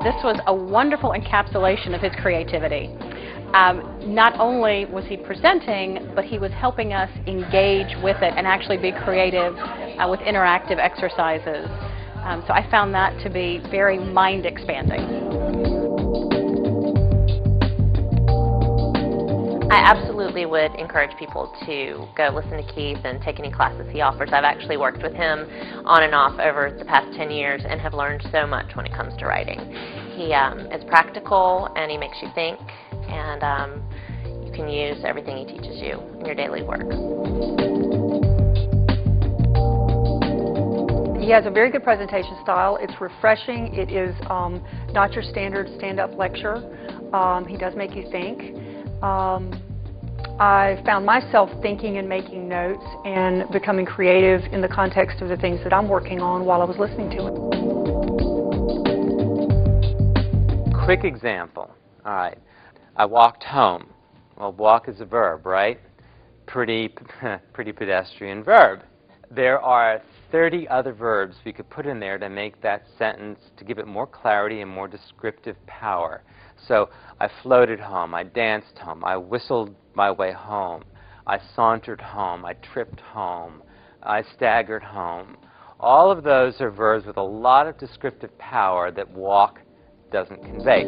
This was a wonderful encapsulation of his creativity. Not only was he presenting, but he was helping us engage with it and actually be creative with interactive exercises. So I found that to be very mind-expanding. I absolutely would encourage people to go listen to Keith and take any classes he offers. I've actually worked with him on and off over the past 10 years and have learned so much when it comes to writing. He is practical and he makes you think, and you can use everything he teaches you in your daily work. He has a very good presentation style. It's refreshing. It is not your standard stand-up lecture. He does make you think. I found myself thinking and making notes and becoming creative in the context of the things that I'm working on while I was listening to it. Quick example. All right. I walked home. Well, walk is a verb, right? Pretty pedestrian verb. There are 30 other verbs we could put in there to make that sentence, to give it more clarity and more descriptive power. So I floated home, I danced home, I whistled my way home, I sauntered home, I tripped home, I staggered home. All of those are verbs with a lot of descriptive power that walk doesn't convey.